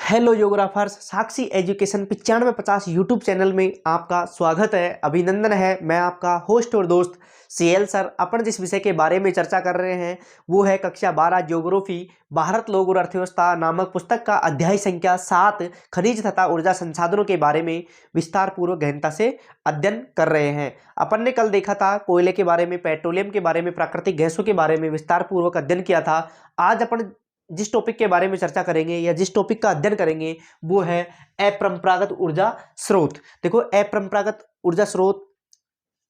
Hello योग्राफर्स, साक्षी education 9550 YouTube channel में आपका स्वागत है, अभिनंदन है। मैं आपका होस्ट और दोस्त सीएल सर। अपन जिस विषय के बारे में चर्चा कर रहे हैं वो है कक्षा 12 ज्योग्राफी भारत लोक और अर्थव्यवस्था नामक पुस्तक का अध्याय संख्या 7 खनिज तथा ऊर्जा संसाधनों के बारे में विस्तार पूर्वक गहनता से अध्ययन कर रहे हैं। अपन ने कल देखा था कोयले के बारे में, पेट्रोलियम के बारे में, प्राकृतिक गैसों के बारे में विस्तार पूर्वक अध्ययन किया था। आज अपन जिस टॉपिक के बारे में चर्चा करेंगे या जिस टॉपिक का अध्ययन करेंगे वो है अपरंपरागत ऊर्जा स्रोत। देखो, अपरंपरागत ऊर्जा स्रोत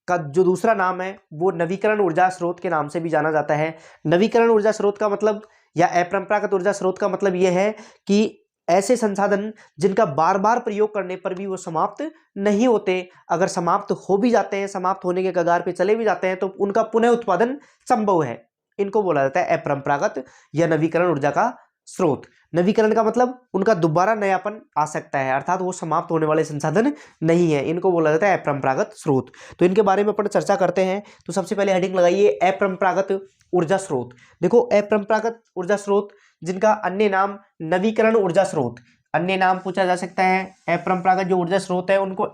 का जो दूसरा नाम है वो नवीकरण ऊर्जा स्रोत के नाम से भी जाना जाता है। नवीकरण ऊर्जा स्रोत का मतलब या अपरंपरागत ऊर्जा स्रोत का मतलब यह है कि ऐसे संसाधन जिनका बार बार प्रयोग करने पर भी वो समाप्त नहीं होते, अगर समाप्त हो भी जाते हैं, समाप्त होने के कगार पे चले भी जाते हैं तो उनका पुनः उत्पादन संभव है। इनको बोला जाता है अपरंपरागत या नवीकरण ऊर्जा का स्रोत। नवीकरण का मतलब उनका दोबारा नयापन आ सकता है, अर्थात वो समाप्त होने वाले संसाधन नहीं है। इनको बोला जाता है अपरंपरागत स्रोत। तो इनके बारे में अपन चर्चा करते हैं। तो सबसे पहले हेडिंग लगाइए अपरंपरागत ऊर्जा स्रोत। देखो, अपरंपरागत ऊर्जा स्रोत जिनका अन्य नाम नवीकरण ऊर्जा स्रोत, अन्य नाम पूछा जा सकता है। अपरंपरागत जो ऊर्जा स्रोत है उनको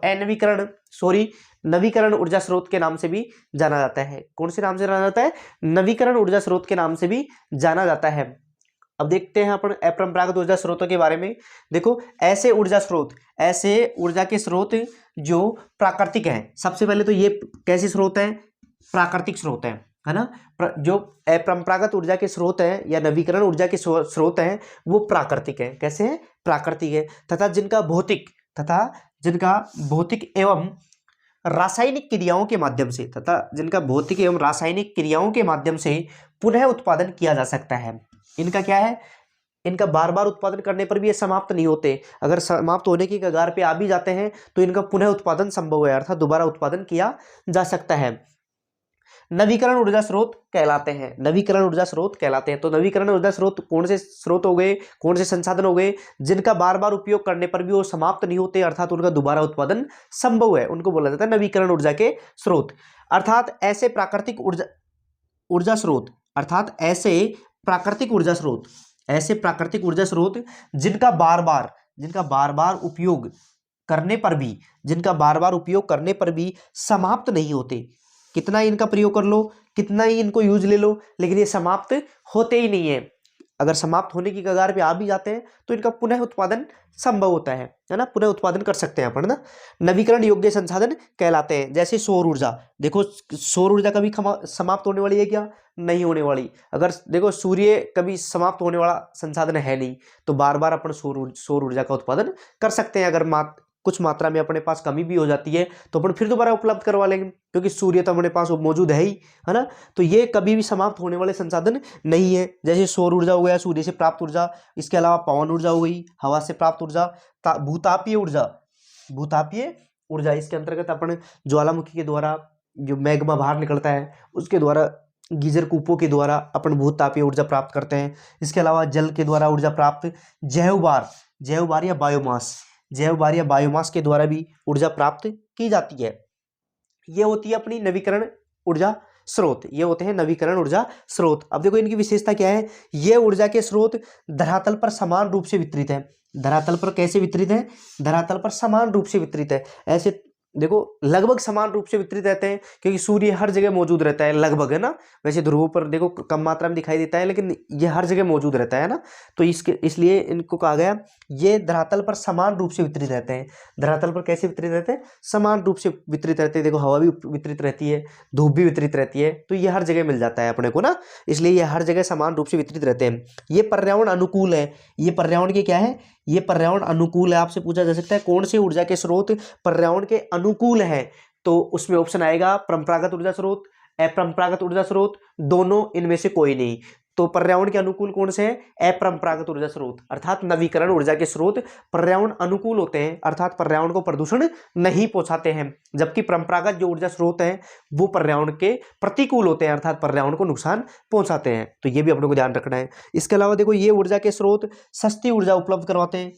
नवीकरण ऊर्जा स्रोत के नाम से भी जाना जाता है। कौन से नाम से जाना जाता है? नवीकरण ऊर्जा स्रोत के नाम से भी जाना जाता है। अब देखते हैं अपन अपरंपरागत ऊर्जा स्रोतों के बारे में। देखो, ऐसे ऊर्जा के स्रोत जो प्राकृतिक हैं। सबसे पहले तो ये कैसे स्रोत हैं? प्राकृतिक स्रोत हैं, है ना। जो अपरंपरागत ऊर्जा के स्रोत हैं या नवीकरण ऊर्जा के स्रोत हैं वो प्राकृतिक हैं। कैसे हैं? प्राकृतिक है तथा जिनका भौतिक एवं रासायनिक क्रियाओं के माध्यम से पुनः उत्पादन किया जा सकता है। इनका क्या है? इनका बार बार उत्पादन करने पर भी ये समाप्त नहीं होते। अगर समाप्त होने की कगार पे आ भी जाते हैं तो इनका पुनः उत्पादन संभव है, अर्थात दोबारा उत्पादन किया जा सकता है। नवीकरण ऊर्जा स्रोत कहलाते हैं। तो नवीकरण ऊर्जा स्रोत कौन से स्रोत हो गए, कौन से संसाधन हो गए जिनका बार बार उपयोग करने पर भी वो समाप्त नहीं होते, अर्थात उनका दोबारा उत्पादन संभव है। उनको बोला जाता है नवीकरण ऊर्जा के स्रोत। अर्थात ऐसे प्राकृतिक ऊर्जा स्रोत जिनका बार बार उपयोग करने पर भी समाप्त नहीं होते। कितना ही इनका प्रयोग कर लो, कितना ही इनको यूज ले लो, लेकिन ये समाप्त होते ही नहीं है। अगर समाप्त होने की कगार पे आ भी जाते हैं तो इनका पुनः उत्पादन संभव होता है ना। पुनः उत्पादन कर सकते हैं अपन ना। नवीकरण योग्य संसाधन कहलाते हैं। जैसे सौर ऊर्जा। देखो, सौर ऊर्जा कभी समाप्त होने वाली है क्या? नहीं होने वाली। अगर देखो, सूर्य कभी समाप्त होने वाला संसाधन है नहीं, तो बार बार अपन सौर ऊर्जा का उत्पादन कर सकते हैं। अगर कुछ मात्रा में अपने पास कमी भी हो जाती है तो अपन फिर दोबारा उपलब्ध करवा लेंगे, क्योंकि सूर्य तो अपने पास मौजूद है ही, है ना। तो ये कभी भी समाप्त होने वाले संसाधन नहीं है। जैसे सौर ऊर्जा हो गया, सूर्य से प्राप्त ऊर्जा, इसके अलावा पवन ऊर्जा हो गई, हवा से प्राप्त ऊर्जा, भूतापीय ऊर्जा इसके अंतर्गत अपन ज्वालामुखी के द्वारा जो मैग्मा बाहर निकलता है उसके द्वारा, गीजर कूपों के द्वारा अपन भूतापीय ऊर्जा प्राप्त करते हैं। इसके अलावा जल के द्वारा ऊर्जा प्राप्त, जैव बार या बायोमास के द्वारा भी ऊर्जा प्राप्त की जाती है। ये होती है अपनी नवीकरण ऊर्जा स्रोत। ये होते हैं नवीकरण ऊर्जा स्रोत। अब देखो, इनकी विशेषता क्या है? ये ऊर्जा के स्रोत धरातल पर समान रूप से वितरित है। धरातल पर कैसे वितरित है? धरातल पर समान रूप से वितरित है। ऐसे देखो, लगभग समान रूप से वितरित रहते हैं, क्योंकि सूर्य हर जगह मौजूद रहता है लगभग, है ना। वैसे ध्रुवों पर देखो कम मात्रा में दिखाई देता है, लेकिन ये हर जगह मौजूद रहता है ना। तो इसलिए इनको कहा गया ये धरातल पर समान रूप से वितरित रहते हैं। धरातल पर कैसे वितरित रहते हैं? समान रूप से वितरित रहते हैं। देखो, हवा भी वितरित रहती है, धूप भी वितरित रहती है, तो ये हर जगह मिल जाता है अपने को ना, इसलिए ये हर जगह समान रूप से वितरित रहते हैं। ये पर्यावरण अनुकूल है। ये पर्यावरण के क्या है? ये पर्यावरण अनुकूल है। आपसे पूछा जा सकता है कौन से ऊर्जा के स्रोत पर्यावरण के अनुकूल है, तो उसमें ऑप्शन आएगा परंपरागत ऊर्जा स्रोत, अपरंपरागत ऊर्जा स्रोत, दोनों, इनमें से कोई नहीं। तो पर्यावरण के अनुकूल कौन से है? अपरंपरागत ऊर्जा स्रोत, अर्थात नवीकरण ऊर्जा के स्रोत पर्यावरण अनुकूल होते हैं, अर्थात पर्यावरण को प्रदूषण नहीं पहुंचाते हैं। जबकि परंपरागत जो ऊर्जा स्रोत हैं वो पर्यावरण के प्रतिकूल होते हैं, अर्थात पर्यावरण को नुकसान पहुंचाते हैं। तो ये भी अपने को ध्यान रखना है। इसके अलावा देखो, ये ऊर्जा के स्रोत सस्ती ऊर्जा उपलब्ध करवाते हैं।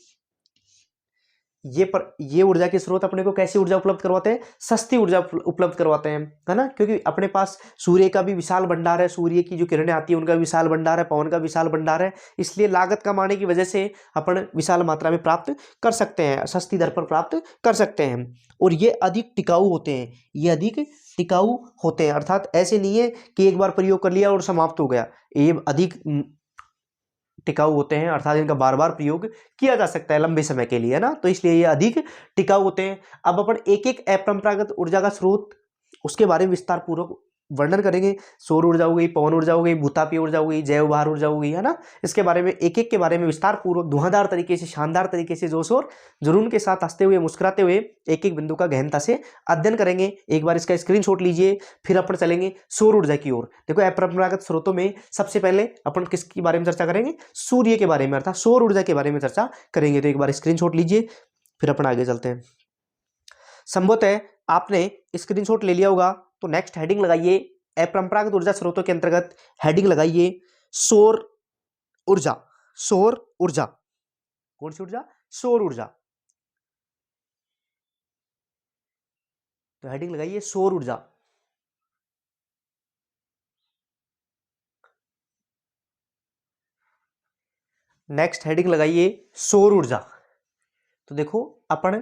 ये ऊर्जा के स्रोत अपने को कैसी ऊर्जा उपलब्ध करवाते हैं, सस्ती ऊर्जा उपलब्ध करवाते हैं, है ना, क्योंकि अपने पास सूर्य का भी विशाल भंडार है, सूर्य की जो किरणें आती है उनका विशाल भंडार है, पवन का विशाल भंडार है, इसलिए लागत कम आने की वजह से अपन विशाल मात्रा में प्राप्त कर सकते हैं, सस्ती दर पर प्राप्त कर सकते हैं। और ये अधिक टिकाऊ होते हैं, ये अधिक टिकाऊ होते हैं, अर्थात ऐसे नहीं है कि एक बार प्रयोग कर लिया और समाप्त हो गया, ये अधिक टिकाऊ होते हैं, अर्थात इनका बार बार प्रयोग किया जा सकता है लंबे समय के लिए, है ना, तो इसलिए ये अधिक टिकाऊ होते हैं। अब अपन एक एक अपरंपरागत ऊर्जा का स्रोत उसके बारे में विस्तार पूर्वक वर्णन करेंगे। सौर ऊर्जा हो गई, पवन ऊर्जा हो गई, भूतापीय ऊर्जा हो गई, जैव भार ऊर्जा हो गई, है ना, इसके बारे में एक एक के बारे में विस्तार पूर्वक धुआंधार तरीके से, शानदार तरीके से, जोश और जुनून के साथ हंसते हुए मुस्कुराते हुए एक एक बिंदु का गहनता से अध्ययन करेंगे। एक बार इसका स्क्रीनशॉट लीजिए, फिर अपन चलेंगे सौर ऊर्जा की ओर। देखो अपरंपरागत स्रोतों में सबसे पहले अपन किसके बारे में चर्चा करेंगे, सूर्य के बारे में, अर्थात सौर ऊर्जा के बारे में चर्चा करेंगे। तो एक बार स्क्रीनशॉट लीजिए, फिर अपन आगे चलते हैं। संभवतः आपने स्क्रीनशॉट ले लिया होगा, तो नेक्स्ट हेडिंग लगाइए, अपरंपरागत ऊर्जा स्रोतों के अंतर्गत हेडिंग लगाइए सौर ऊर्जा। सौर ऊर्जा कौन सी ऊर्जा, सौर ऊर्जा, तो हेडिंग लगाइए सौर ऊर्जा। नेक्स्ट हेडिंग लगाइए सौर ऊर्जा। तो देखो अपन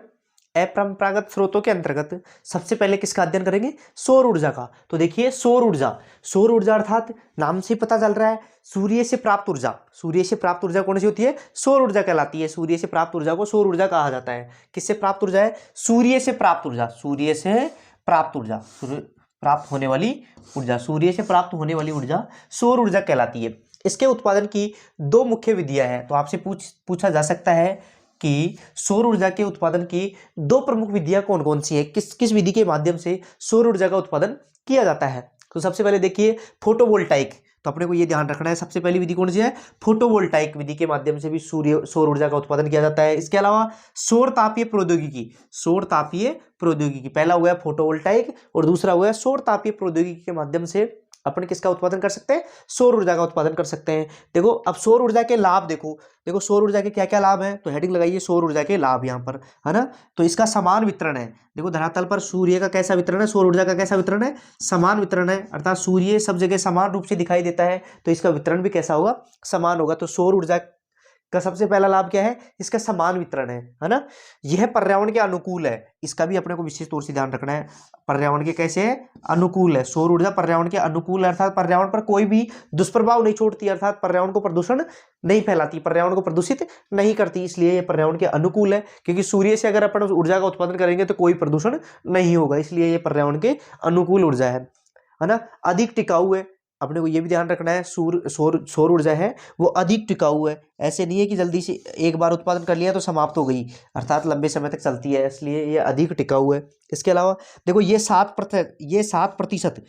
अपरंपरागत स्रोतों के अंतर्गत सबसे पहले किसका अध्ययन करेंगे, सौर ऊर्जा का। तो देखिए सौर ऊर्जा, सौर ऊर्जा अर्थात नाम से पता चल रहा है सूर्य से प्राप्त ऊर्जा। सूर्य से प्राप्त ऊर्जा कौन सी होती है, सौर ऊर्जा कहलाती है। सूर्य से प्राप्त ऊर्जा को सौर ऊर्जा कहा जाता है। किससे प्राप्त ऊर्जा है, सूर्य से प्राप्त ऊर्जा, सूर्य से प्राप्त ऊर्जा, प्राप्त होने वाली ऊर्जा, सूर्य से प्राप्त होने वाली ऊर्जा सौर ऊर्जा कहलाती है। इसके उत्पादन की दो मुख्य विधियां हैं। तो आपसे पूछा जा सकता है कि सौर ऊर्जा के उत्पादन की दो प्रमुख विधियां कौन कौन सी है, किस किस विधि के माध्यम से सौर ऊर्जा का उत्पादन किया जाता है। तो सबसे पहले देखिए फोटोवोल्टाइक। तो अपने को ये ध्यान रखना है, सबसे पहली विधि कौन सी है, फोटोवोल्टाइक विधि के माध्यम से भी सौर ऊर्जा का उत्पादन किया जाता है। इसके अलावा सौर तापीय प्रौद्योगिकी, सौर तापीय प्रौद्योगिकी, पहला हुआ है फोटोवोल्टाइक और दूसरा हुआ है सौर तापीय प्रौद्योगिकी के माध्यम से अपन किसका उत्पादन कर सकते हैं, सौर ऊर्जा का उत्पादन कर सकते हैं। देखो अब सौर ऊर्जा के लाभ देखो, देखो सौर ऊर्जा के क्या क्या लाभ हैं। तो हेडिंग लगाइए सौर ऊर्जा के लाभ यहाँ पर, है ना। तो इसका समान वितरण है। देखो धरातल पर सूर्य का कैसा वितरण है, सौर ऊर्जा का कैसा वितरण है, समान वितरण है, अर्थात सूर्य सब जगह समान रूप से दिखाई देता है, तो इसका वितरण भी कैसा होगा, समान होगा। तो सौर ऊर्जा का सबसे पहला लाभ क्या है, इसका समान वितरण है ना। यह पर्यावरण के अनुकूल है, इसका भी अपने को विशेष तौर से ध्यान रखना है। पर्यावरण के कैसे है, अनुकूल है। सौर ऊर्जा पर्यावरण के अनुकूल है, अर्थात पर्यावरण पर कोई भी दुष्प्रभाव नहीं छोड़ती, अर्थात पर्यावरण को प्रदूषण नहीं फैलाती, पर्यावरण को प्रदूषित नहीं करती, इसलिए यह पर्यावरण के अनुकूल है। क्योंकि सूर्य से अगर अपन ऊर्जा का उत्पादन करेंगे तो कोई प्रदूषण नहीं होगा, इसलिए यह पर्यावरण के अनुकूल ऊर्जा है ना। अधिक टिकाऊ है, अपने को ये भी ध्यान रखना है, सौर ऊर्जा है वो अधिक टिकाऊ है। ऐसे नहीं है कि जल्दी से एक बार उत्पादन कर लिया तो समाप्त हो गई, अर्थात लंबे समय तक चलती है, इसलिए ये अधिक टिकाऊ है। इसके अलावा देखो ये 7%, ये 7%,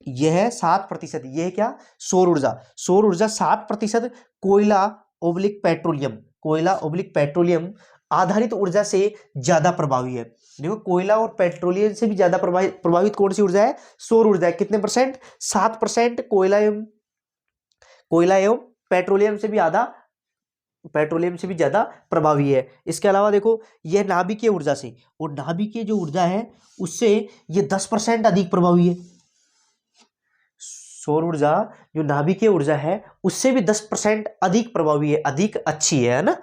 यह 7%, यह क्या, सौर ऊर्जा। सौर ऊर्जा 7% कोयला ओब्लिक पेट्रोलियम, कोयला ओब्लिक पेट्रोलियम आधारित ऊर्जा से ज्यादा प्रभावी है। देखो कोयला और पेट्रोलियम से भी ज्यादा प्रभावित कौन सी ऊर्जा है, सौर ऊर्जा है। कितने परसेंट, 7%। कोयला एवं पेट्रोलियम से भी ज्यादा प्रभावी है। इसके अलावा देखो यह नाभिकीय ऊर्जा से, और नाभिकीय जो ऊर्जा है उससे ये 10% अधिक प्रभावी है। सौर ऊर्जा जो नाभिकीय ऊर्जा है उससे भी 10% अधिक प्रभावी है, अधिक अच्छी है ना।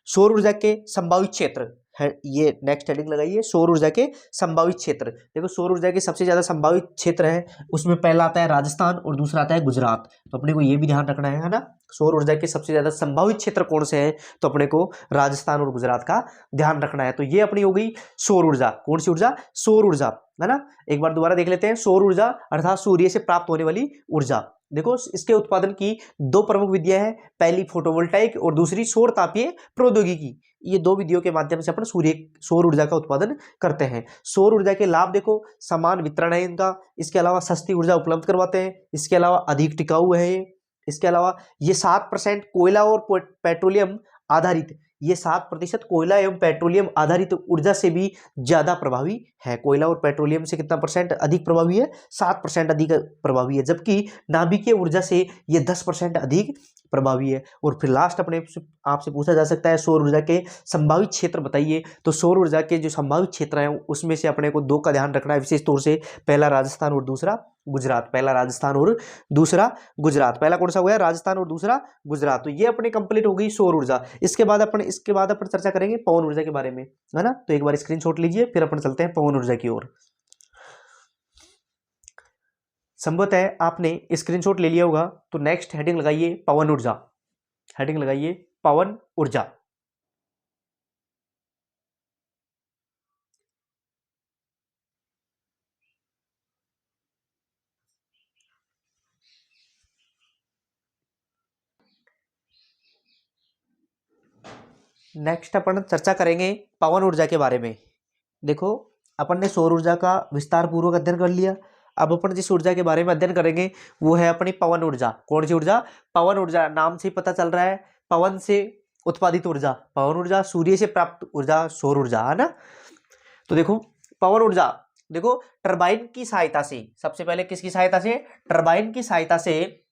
सौर ऊर्जा के संभावित क्षेत्र है, ये नेक्स्ट हेडिंग लगाइए, सौर ऊर्जा के संभावित क्षेत्र। देखो सौर ऊर्जा के सबसे ज्यादा संभावित क्षेत्र है, उसमें पहला आता है राजस्थान और दूसरा आता है गुजरात। तो अपने को ये भी ध्यान रखना है ना, सौर ऊर्जा के सबसे ज्यादा संभावित क्षेत्र कौन से हैं, तो अपने को राजस्थान और गुजरात का ध्यान रखना है। तो ये अपनी हो गई सौर ऊर्जा। कौन सी ऊर्जा, सौर ऊर्जा, है ना। एक बार दोबारा देख लेते हैं, सौर ऊर्जा अर्थात सूर्य से प्राप्त होने वाली ऊर्जा। देखो इसके उत्पादन की दो प्रमुख विधियां हैं, पहली फोटोवोल्टाइक और दूसरी सौर तापीय प्रौद्योगिकी। ये दो विधियों के माध्यम से अपन सौर ऊर्जा का उत्पादन करते हैं। सौर ऊर्जा के लाभ देखो, समान वितरण है इनका, इसके अलावा सस्ती ऊर्जा उपलब्ध करवाते हैं, इसके अलावा अधिक टिकाऊ है ये, इसके अलावा ये 7% कोयला और पेट्रोलियम आधारित, ये 7% कोयला एवं पेट्रोलियम आधारित ऊर्जा से भी ज्यादा प्रभावी है। कोयला और पेट्रोलियम से कितना परसेंट अधिक प्रभावी है, 7% अधिक प्रभावी है, जबकि नाभिकीय ऊर्जा से ये 10% अधिक प्रभावी है। और फिर लास्ट अपने आपसे पूछा जा सकता है सौर ऊर्जा के संभावित क्षेत्र बताइए। तो सौर ऊर्जा के जो संभावित क्षेत्र हैं उसमें से अपने को दो का ध्यान रखना है विशेष तौर से, पहला राजस्थान और दूसरा गुजरात। पहला राजस्थान और दूसरा गुजरात। पहला कौन सा हो गया? राजस्थान और दूसरा गुजरात। तो ये अपनी कंप्लीट हो गई सौर ऊर्जा। इसके बाद अपन चर्चा करेंगे पवन ऊर्जा के बारे में, है ना। तो एक बार स्क्रीनशॉट लीजिए, फिर अपन चलते हैं पवन ऊर्जा की ओर। संभवत है आपने स्क्रीनशॉट ले लिया होगा, तो नेक्स्ट हेडिंग लगाइए पवन ऊर्जा। हेडिंग लगाइए पवन ऊर्जा। नेक्स्ट अपन चर्चा करेंगे पवन ऊर्जा के बारे में। देखो अपन ने सौर ऊर्जा का विस्तार पूर्वक अध्ययन कर लिया। अब अपन जिस ऊर्जा के बारे में अध्ययन करेंगे वो है अपनी पवन ऊर्जा। कौन सी ऊर्जा? पवन ऊर्जा। नाम से ही पता चल रहा है, पवन से उत्पादित ऊर्जा। पवन ऊर्जा सूर्य से प्राप्त ऊर्जा सौर ऊर्जा, है ना। तो देखो पवन ऊर्जा, देखो टरबाइन की सहायता से, सबसे पहले किसकी सहायता से? टरबाइन की सहायता से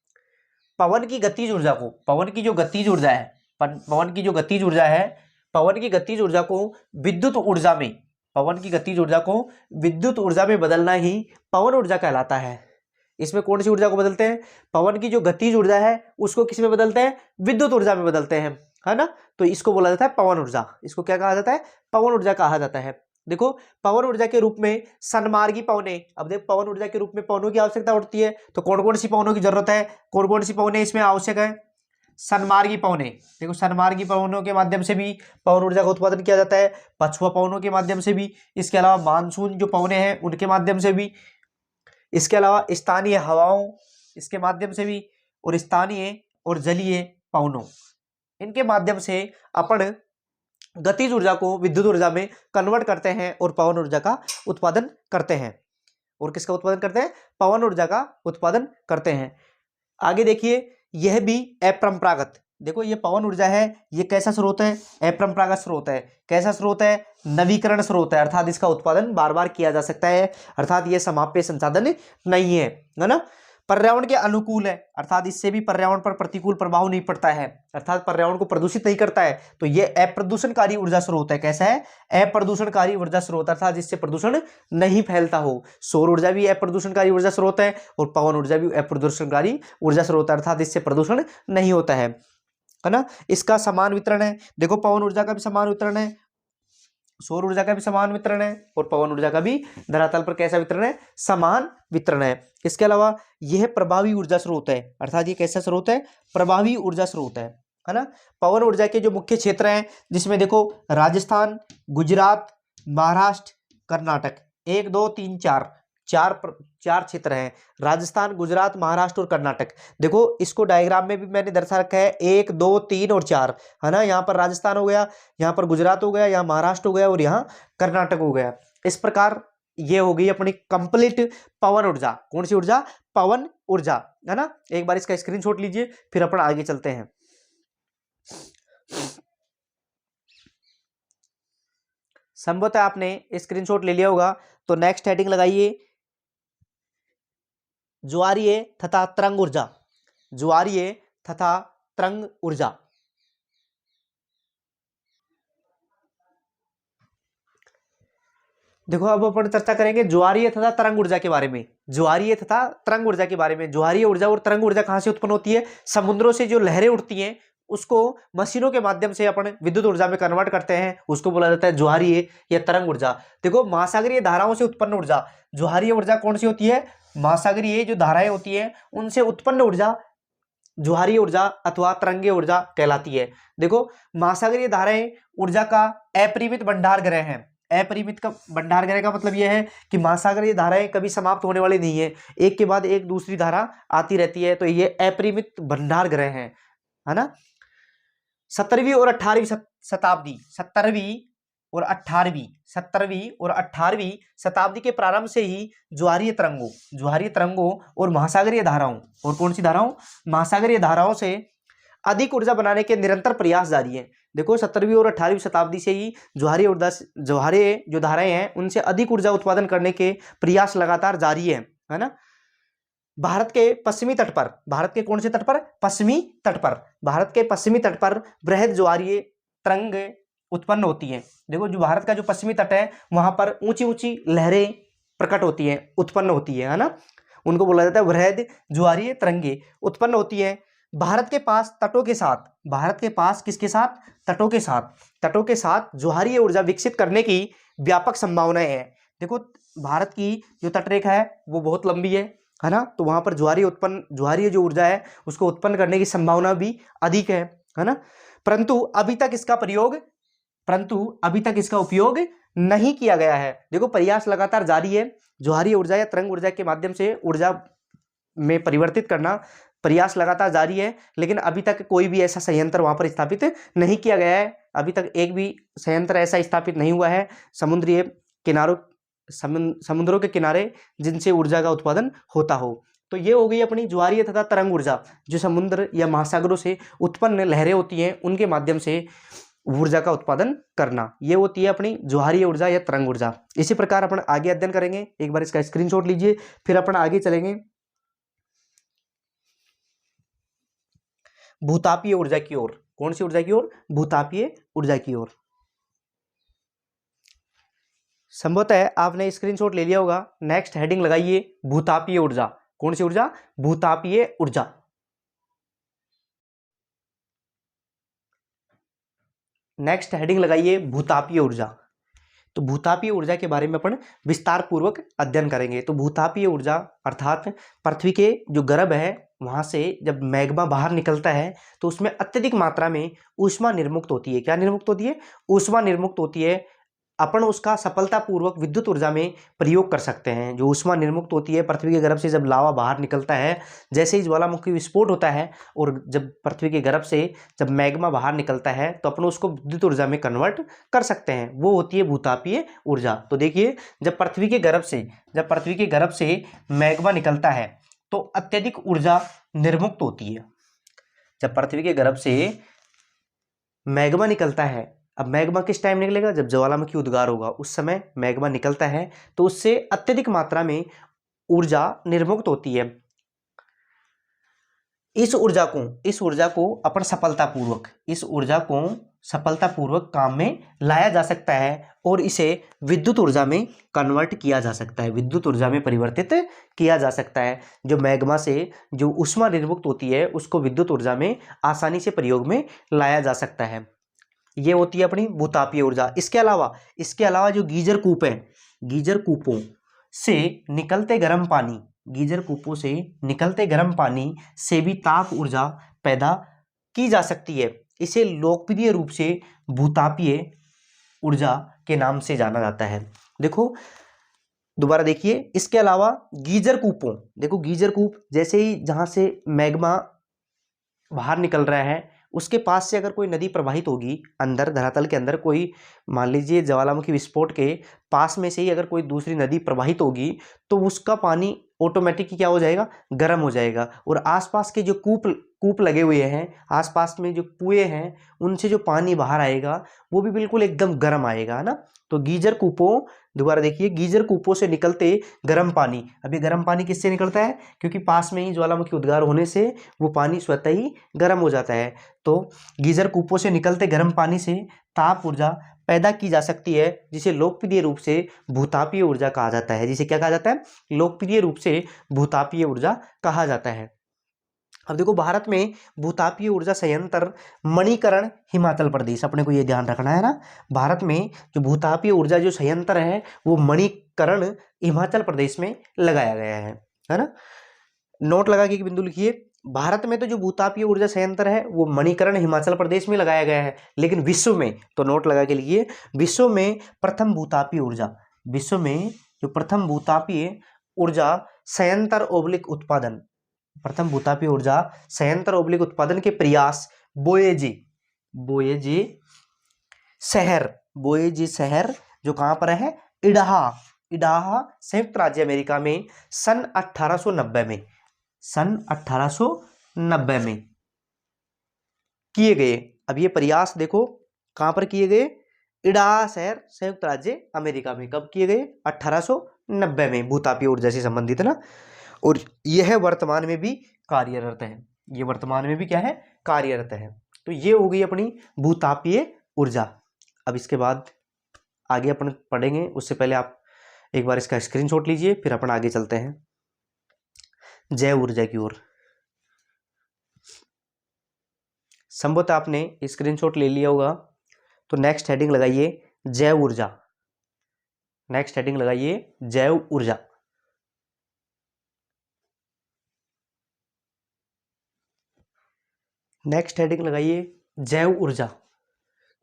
पवन की गतिज ऊर्जा को, पवन की जो गतिज ऊर्जा है, पवन की जो गतिज ऊर्जा है, पवन की गतिज ऊर्जा को विद्युत ऊर्जा में, पवन की गतिज ऊर्जा को विद्युत ऊर्जा में बदलना ही पवन ऊर्जा कहलाता है। इसमें कौन सी ऊर्जा को बदलते हैं? पवन की जो गतिज ऊर्जा है उसको किस में बदलते हैं? विद्युत ऊर्जा में बदलते हैं, है ना। तो इसको बोला जाता है पवन ऊर्जा। इसको क्या कहा जाता है? पवन ऊर्जा कहा जाता है। देखो पवन ऊर्जा के रूप में सन्मार्गी पवनें, अब देख पवन ऊर्जा के रूप में पवनों की आवश्यकता होती है, तो कौन कौन सी पवनों की जरूरत है? कौन कौन सी पवनें इसमें आवश्यक है? सन्मार्गी पवनें। देखो सन्मार्गी पवनों के माध्यम से भी पवन ऊर्जा का उत्पादन किया जाता है, पछुआ पवनों के माध्यम से भी, इसके अलावा मानसून जो पवनें हैं उनके माध्यम से भी, इसके अलावा स्थानीय हवाओं इसके माध्यम से भी, और स्थानीय और जलीय पवनों, इनके माध्यम से अपन गतिज ऊर्जा को विद्युत ऊर्जा में कन्वर्ट करते हैं और पवन ऊर्जा का उत्पादन करते हैं। और किसका उत्पादन करते हैं? पवन ऊर्जा का उत्पादन करते हैं। आगे देखिए, यह भी अपरंपरागत, देखो ये पवन ऊर्जा है, ये कैसा स्रोत है? अपरंपरागत स्रोत है। कैसा स्रोत है? नवीकरण स्रोत है, अर्थात इसका उत्पादन बार बार किया जा सकता है, अर्थात ये समाप्य संसाधन नहीं है ना। पर्यावरण के अनुकूल है, अर्थात इससे भी पर्यावरण पर प्रतिकूल प्रभाव नहीं पड़ता है, अर्थात पर्यावरण को प्रदूषित नहीं करता है। तो ये अप्रदूषणकारी ऊर्जा स्रोत है। कैसा है? अप्रदूषणकारी ऊर्जा स्रोत, अर्थात जिससे प्रदूषण नहीं फैलता हो। सौर ऊर्जा भी अप्रदूषणकारी ऊर्जा स्रोत है और पवन ऊर्जा भी अप्रदूषणकारी ऊर्जा स्रोत है, अर्थात इससे प्रदूषण नहीं होता है ना। इसका समान वितरण है। देखो पवन ऊर्जा का भी समान वितरण है, सौर ऊर्जा का भी समान वितरण है, और पवन ऊर्जा का भी धरातल पर कैसा वितरण है? समान वितरण है। इसके अलावा यह प्रभावी ऊर्जा स्रोत है, अर्थात ये कैसा स्रोत है? प्रभावी ऊर्जा स्रोत है ना। पवन ऊर्जा के जो मुख्य क्षेत्र हैं, जिसमें देखो राजस्थान, गुजरात, महाराष्ट्र, कर्नाटक, 1 2 3 4 चार क्षेत्र हैं। राजस्थान, गुजरात, महाराष्ट्र और कर्नाटक। देखो इसको डायग्राम में भी मैंने दर्शा रखा है, 1 2 3 और 4, है ना। यहाँ पर राजस्थान हो गया, यहाँ पर गुजरात हो गया, यहाँ महाराष्ट्र हो गया और यहाँ कर्नाटक हो गया। इस प्रकार ये हो गई अपनी कंप्लीट पवन ऊर्जा। कौन सी ऊर्जा? पवन ऊर्जा, है ना। एक बार इसका स्क्रीनशॉट लीजिए, फिर अपन आगे चलते हैं। संभवतः आपने स्क्रीनशॉट ले लिया होगा, तो नेक्स्ट हेडिंग लगाइए ज्वारीय तथा तरंग ऊर्जा। ज्वारीय तथा तरंग ऊर्जा। देखो अब अपन चर्चा करेंगे ज्वारीय तथा तरंग ऊर्जा के बारे में। ज्वारीय तथा तरंग ऊर्जा के बारे में। ज्वारीय ऊर्जा और तरंग ऊर्जा कहां से उत्पन्न होती है? समुद्रों से जो लहरें उठती हैं उसको मशीनों के माध्यम से अपन विद्युत ऊर्जा में कन्वर्ट करते हैं, उसको बोला जाता है ज्वारीय या तरंग ऊर्जा। देखो महासागरीय धाराओं से उत्पन्न ऊर्जा, ज्वारीय ऊर्जा कौन सी होती है? महासागरीय जो धाराएं होती है उनसे उत्पन्न ऊर्जा ज्वारीय ऊर्जा अथवा तरंगीय ऊर्जा कहलाती है। देखो महासागरीय धाराएं ऊर्जा का अपरिमित भंडार गृह है। अपरिमित का भंडार गृह का मतलब यह है कि महासागरीय धाराएं कभी समाप्त होने वाली नहीं है, एक के बाद एक दूसरी धारा आती रहती है, तो ये अपरिमित भंडार गृह है ना। 17वीं और 18वीं शताब्दी, 17वीं और 18वीं शताब्दी के प्रारंभ से ही ज्वारीय तरंगों और महासागरीय धाराओं, और कौन सी धाराओं? महासागरीय धाराओं से अधिक ऊर्जा बनाने के निरंतर प्रयास जारी है। देखो 17वीं और 18वीं शताब्दी से ही ज्वारीय जो धाराएं हैं उनसे अधिक ऊर्जा उत्पादन करने के प्रयास लगातार जारी है ना। भारत के पश्चिमी तट पर, भारत के कौन से तट पर? पश्चिमी तट पर, भारत के पश्चिमी तट पर बृहद ज्वारीय तरंग उत्पन्न होती है। देखो जो भारत का जो पश्चिमी तट है वहां पर ऊंची ऊंची लहरें प्रकट होती हैं, उत्पन्न होती है ना, उनको बोला जाता है बृहद ज्वारीय तरंगे उत्पन्न होती है। भारत के पास तटों के साथ, भारत के पास किसके साथ? तटों के साथ, तटों के साथ ज्वारीय ऊर्जा विकसित करने की व्यापक संभावनाएं हैं। देखो भारत की जो तटरेखा है वो बहुत लंबी है ना, तो वहां पर ज्वारीय जो ऊर्जा है उसको उत्पन्न करने की संभावना भी अधिक है ना। परंतु अभी तक इसका उपयोग नहीं किया गया है। देखो प्रयास लगातार जारी है, ज्वारीय ऊर्जा या तरंग ऊर्जा के माध्यम से ऊर्जा में परिवर्तित करना प्रयास लगातार जारी है, लेकिन अभी तक कोई भी ऐसा संयंत्र वहां पर स्थापित नहीं किया गया है। अभी तक एक भी संयंत्र ऐसा स्थापित नहीं हुआ है समुद्रों के किनारे जिनसे ऊर्जा का उत्पादन होता हो। तो ये हो गई अपनी ज्वारीय तथा तरंग ऊर्जा, जो समुद्र या महासागरों से उत्पन्न लहरें होती हैं उनके माध्यम से ऊर्जा का उत्पादन करना, ये होती है अपनी ज्वारीय ऊर्जा या तरंग ऊर्जा। इसी प्रकार अपन आगे अध्ययन करेंगे। एक बार इसका स्क्रीनशॉट लीजिए, फिर अपन आगे चलेंगे भूतापीय ऊर्जा की ओर। कौन सी ऊर्जा की ओर? भूतापीय ऊर्जा की ओर। संभवतः आपने स्क्रीनशॉट ले लिया होगा। नेक्स्ट हेडिंग लगाइए भूतापीय ऊर्जा। कौन सी ऊर्जा? भूतापीय ऊर्जा। नेक्स्ट हेडिंग लगाइए भूतापीय ऊर्जा। तो भूतापीय ऊर्जा के बारे में अपन विस्तार पूर्वक अध्ययन करेंगे। तो भूतापीय ऊर्जा अर्थात पृथ्वी के जो गर्भ है वहां से जब मैग्मा बाहर निकलता है तो उसमें अत्यधिक मात्रा में ऊष्मा निर्मुक्त होती है। क्या निर्मुक्त होती है? ऊष्मा निर्मुक्त होती है। अपन उसका सफलतापूर्वक विद्युत ऊर्जा में प्रयोग कर सकते हैं। जो ऊष्मा निर्मुक्त होती है पृथ्वी के गर्भ से, जब लावा बाहर निकलता है, जैसे ही ज्वालामुखी विस्फोट होता है और जब पृथ्वी के गर्भ से जब मैग्मा बाहर निकलता है तो अपन उसको विद्युत ऊर्जा में कन्वर्ट कर सकते हैं, वो होती है भूतापीय ऊर्जा। तो देखिए जब पृथ्वी के गर्भ से मैग्मा निकलता है तो अत्यधिक ऊर्जा निर्मुक्त होती है। जब पृथ्वी के गर्भ से मैग्मा निकलता है, अब मैग्मा किस टाइम निकलेगा? जब ज्वालामुखी उद्गार होगा उस समय मैग्मा निकलता है, तो उससे अत्यधिक मात्रा में ऊर्जा निर्मुक्त होती है। इस ऊर्जा को अपन सफलतापूर्वक काम में लाया जा सकता है और इसे विद्युत ऊर्जा में कन्वर्ट किया जा सकता है, विद्युत ऊर्जा में परिवर्तित किया जा सकता है। जो मैग्मा से जो ऊष्मा निर्मुक्त होती है उसको विद्युत ऊर्जा में आसानी से प्रयोग में लाया जा सकता है। ये होती है अपनी भूतापीय ऊर्जा। इसके अलावा जो गीजर कूपों से निकलते गर्म पानी से भी ताप ऊर्जा पैदा की जा सकती है। इसे लोकप्रिय रूप से भूतापीय ऊर्जा के नाम से जाना जाता है। देखो दोबारा देखिए, इसके अलावा गीजर कूप जैसे ही जहां से मैग्मा बाहर निकल रहा है उसके पास से अगर कोई नदी प्रवाहित होगी, अंदर धरातल के अंदर कोई, मान लीजिए ज्वालामुखी विस्फोट के पास में से ही अगर कोई दूसरी नदी प्रवाहित होगी तो उसका पानी ऑटोमेटिक क्या हो जाएगा? गर्म हो जाएगा। और आसपास के जो कूप लगे हुए हैं, आसपास में जो कुएं हैं, उनसे जो पानी बाहर आएगा वो भी बिल्कुल एकदम गर्म आएगा ना। तो गीजर कूपों से निकलते गर्म पानी, अभी गर्म पानी किससे निकलता है? क्योंकि पास में ही ज्वालामुखी उद्गार होने से वो पानी स्वतः ही गर्म हो जाता है। तो गीजर कूपों से निकलते गर्म पानी से ताप ऊर्जा पैदा की जा सकती है, जिसे लोकप्रिय रूप से भूतापीय ऊर्जा कहा जाता है। जिसे क्या कहा जाता है? लोकप्रिय रूप से भूतापीय ऊर्जा कहा जाता है। अब देखो भारत में भूतापीय ऊर्जा संयंत्र मणिकरण हिमाचल प्रदेश, अपने को ये ध्यान रखना है ना, भारत में जो भूतापीय ऊर्जा जो संयंत्र है वो मणिकरण हिमाचल प्रदेश में लगाया गया है ना। नोट लगा के एक बिंदु लिखिए, भारत में तो जो भूतापीय ऊर्जा संयंत्र है वो मणिकरण हिमाचल प्रदेश में लगाया गया है, लेकिन विश्व में, तो नोट लगा के लिखिए, विश्व में प्रथम भूतापीय ऊर्जा संयंत्र उत्पादन के प्रयास बोएजे शहर जो कहां पर है? इडाहा संयुक्त राज्य अमेरिका में सन 1890 में किए गए। अब ये प्रयास देखो कहां पर किए गए? इडाहा शहर संयुक्त राज्य अमेरिका में। कब किए गए? 1890 में, भूतापीय ऊर्जा से संबंधित ना। और यह वर्तमान में भी कार्यरत है। ये वर्तमान में भी क्या है, कार्यरत है। तो ये हो गई अपनी भूतापीय ऊर्जा। अब इसके बाद आगे अपन पढ़ेंगे, उससे पहले आप एक बार इसका स्क्रीनशॉट लीजिए, फिर अपन आगे चलते हैं जैव ऊर्जा की ओर। संभवतः आपने स्क्रीनशॉट ले लिया होगा, तो नेक्स्ट हेडिंग लगाइए जैव ऊर्जा। नेक्स्ट हेडिंग लगाइए जैव ऊर्जा। नेक्स्ट हेडिंग लगाइए जैव ऊर्जा।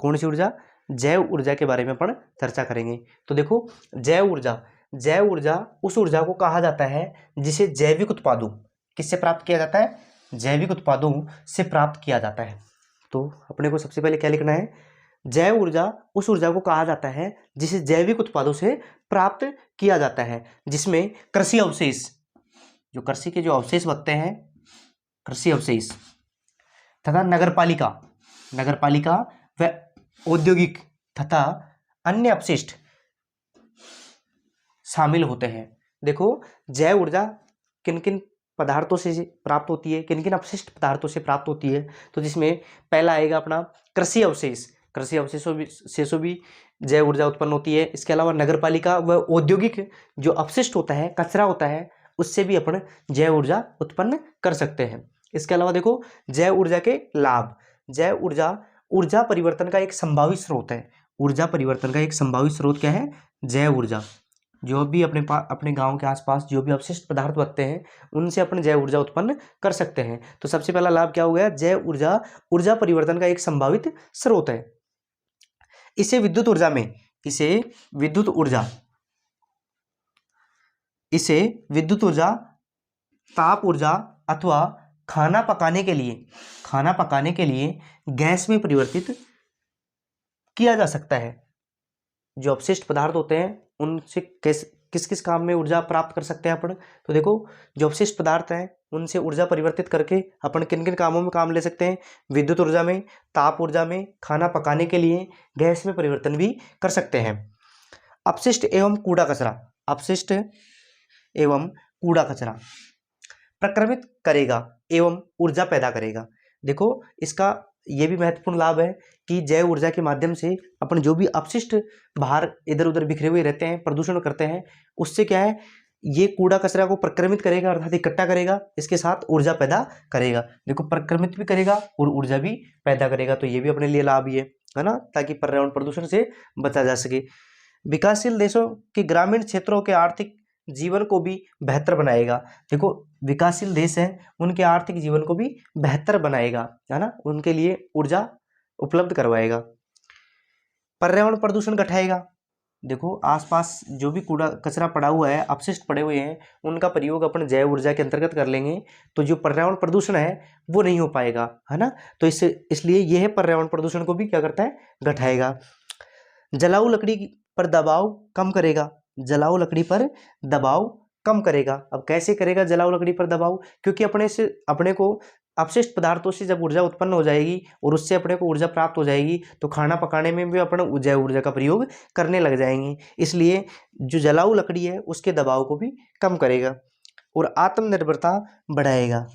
कौन सी ऊर्जा, जैव ऊर्जा के बारे में अपन चर्चा करेंगे। तो देखो जैव ऊर्जा, जैव ऊर्जा उस ऊर्जा को कहा जाता है जिसे जैविक उत्पादों, किससे प्राप्त किया जाता है, जैविक उत्पादों से प्राप्त किया जाता है। तो अपने को सबसे पहले क्या लिखना है, जैव ऊर्जा उस ऊर्जा को कहा जाता है जिसे जैविक उत्पादों से प्राप्त किया जाता है, जिसमें कृषि अवशेष, जो कृषि के जो अवशेष बनते हैं, कृषि अवशेष तथा नगरपालिका, नगरपालिका व औद्योगिक तथा अन्य अपशिष्ट शामिल होते हैं। देखो जैव ऊर्जा किन किन पदार्थों से प्राप्त होती है, किन किन अपशिष्ट पदार्थों से प्राप्त होती है। तो जिसमें पहला आएगा अपना कृषि अवशेष, कृषि अवशेषों भी जैव ऊर्जा उत्पन्न होती है। इसके अलावा नगरपालिका व औद्योगिक जो अपशिष्ट होता है, कचरा होता है, उससे भी अपन जैव ऊर्जा उत्पन्न कर सकते हैं। इसके अलावा देखो जैव ऊर्जा के लाभ, जैव ऊर्जा ऊर्जा परिवर्तन का एक संभावित स्रोत है। ऊर्जा परिवर्तन का एक संभावित स्रोत क्या है, जैव ऊर्जा। जो भी अपने गांव के आसपास जो भी अपशिष्ट पदार्थ बनते हैं, उनसे अपन जैव ऊर्जा उत्पन्न कर सकते हैं। तो सबसे पहला लाभ क्या हो गया, जैव ऊर्जा ऊर्जा परिवर्तन का एक संभावित स्रोत है। इसे विद्युत ऊर्जा में, इसे विद्युत ऊर्जा, इसे विद्युत ऊर्जा, ताप ऊर्जा अथवा खाना पकाने के लिए, खाना पकाने के लिए गैस में परिवर्तित किया जा सकता है। जो अपशिष्ट पदार्थ होते हैं उनसे किस किस काम में ऊर्जा प्राप्त कर सकते हैं अपन। तो देखो जो अपशिष्ट पदार्थ हैं उनसे ऊर्जा परिवर्तित करके अपन किन किन कामों में काम ले सकते हैं, विद्युत ऊर्जा में, ताप ऊर्जा में, खाना पकाने के लिए गैस में परिवर्तन भी कर सकते हैं। अपशिष्ट एवं कूड़ा कचरा, अपशिष्ट एवं कूड़ा कचरा प्रक्रमित करेगा एवं ऊर्जा पैदा करेगा। देखो इसका ये भी महत्वपूर्ण लाभ है कि जैव ऊर्जा के माध्यम से अपन जो भी अपशिष्ट बाहर इधर उधर बिखरे हुए रहते हैं, प्रदूषण करते हैं, उससे क्या है, ये कूड़ा कचरा को प्रक्रमित करेगा, अर्थात इकट्ठा करेगा, इसके साथ ऊर्जा पैदा करेगा। देखो प्रक्रमित भी करेगा और ऊर्जा भी पैदा करेगा, तो ये भी अपने लिए लाभ ही है ना, ताकि पर्यावरण प्रदूषण से बचा जा सके। विकासशील देशों के ग्रामीण क्षेत्रों के आर्थिक जीवन को भी बेहतर बनाएगा। देखो विकासशील देश हैं, उनके आर्थिक जीवन को भी बेहतर बनाएगा, है ना, उनके लिए ऊर्जा उपलब्ध करवाएगा। पर्यावरण प्रदूषण घटाएगा। देखो आसपास जो भी कूड़ा कचरा पड़ा हुआ है, अपशिष्ट पड़े हुए हैं, उनका प्रयोग अपन जैव ऊर्जा के अंतर्गत कर लेंगे तो जो पर्यावरण प्रदूषण है वो नहीं हो पाएगा, है ना। तो इसलिए यह पर्यावरण प्रदूषण को भी क्या करता है, घटाएगा। जलाऊ लकड़ी पर दबाव कम करेगा, जलाऊ लकड़ी पर दबाव कम करेगा। अब कैसे करेगा जलाऊ लकड़ी पर दबाव, क्योंकि अपने को अपशिष्ट पदार्थों से जब ऊर्जा उत्पन्न हो जाएगी और उससे अपने को ऊर्जा प्राप्त हो जाएगी, तो खाना पकाने में भी अपन जैव ऊर्जा का प्रयोग करने लग जाएंगे। इसलिए जो जलाऊ लकड़ी है उसके दबाव को भी कम करेगा और आत्मनिर्भरता बढ़ाएगा,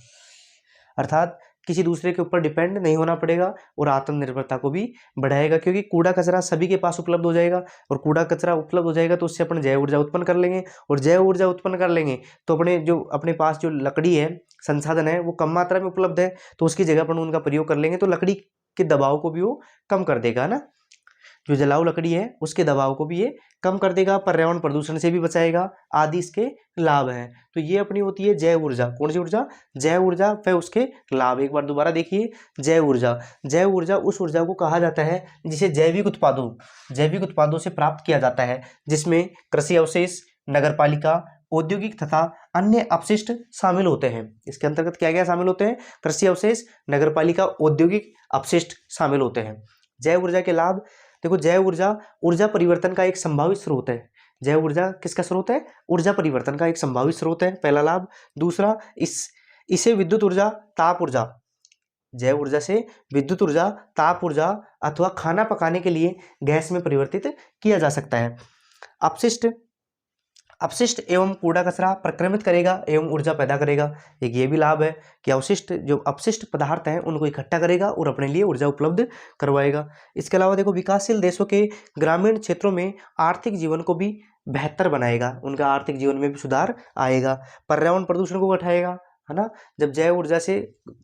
अर्थात किसी दूसरे के ऊपर डिपेंड नहीं होना पड़ेगा और आत्मनिर्भरता को भी बढ़ाएगा, क्योंकि कूड़ा कचरा सभी के पास उपलब्ध हो जाएगा और कूड़ा कचरा उपलब्ध हो जाएगा तो उससे अपन जैव ऊर्जा उत्पन्न कर लेंगे और जैव ऊर्जा उत्पन्न कर लेंगे तो अपने पास जो लकड़ी है, संसाधन है, वो कम मात्रा में उपलब्ध है, तो उसकी जगह अपन उनका प्रयोग कर लेंगे तो लकड़ी के दबाव को भी वो कम कर देगा, है ना। जो जलाऊ लकड़ी है उसके दबाव को भी ये कम कर देगा, पर्यावरण प्रदूषण से भी बचाएगा, आदि इसके लाभ हैं। तो ये अपनी होती है जैव ऊर्जा। कौन सी ऊर्जा, जैव ऊर्जा, फिर उसके लाभ। एक बार दोबारा देखिए, जैव ऊर्जा, जैव ऊर्जा उस ऊर्जा को कहा जाता है जिसे जैविक उत्पादों से प्राप्त किया जाता है, जिसमें कृषि अवशेष, नगरपालिका, औद्योगिक तथा अन्य अपशिष्ट शामिल होते हैं। इसके अंतर्गत क्या क्या शामिल होते हैं, कृषि अवशेष, नगरपालिका, औद्योगिक अपशिष्ट शामिल होते हैं। जैव ऊर्जा के लाभ, देखो जैव ऊर्जा ऊर्जा परिवर्तन का एक संभावित स्रोत है। जैव ऊर्जा किसका स्रोत है, ऊर्जा परिवर्तन का एक संभावित स्रोत है, पहला लाभ। दूसरा, इसे विद्युत ऊर्जा, ताप ऊर्जा, जैव ऊर्जा से विद्युत ऊर्जा, ताप ऊर्जा अथवा खाना पकाने के लिए गैस में परिवर्तित किया जा सकता है। अपशिष्ट एवं कूड़ा कचरा प्रक्रमित करेगा एवं ऊर्जा पैदा करेगा। एक ये भी लाभ है कि अवशिष्ट जो अपशिष्ट पदार्थ हैं उनको इकट्ठा करेगा और अपने लिए ऊर्जा उपलब्ध करवाएगा। इसके अलावा देखो विकासशील देशों के ग्रामीण क्षेत्रों में आर्थिक जीवन को भी बेहतर बनाएगा, उनका आर्थिक जीवन में भी सुधार आएगा। पर्यावरण प्रदूषण को घटाएगा, है ना। जब जैव ऊर्जा से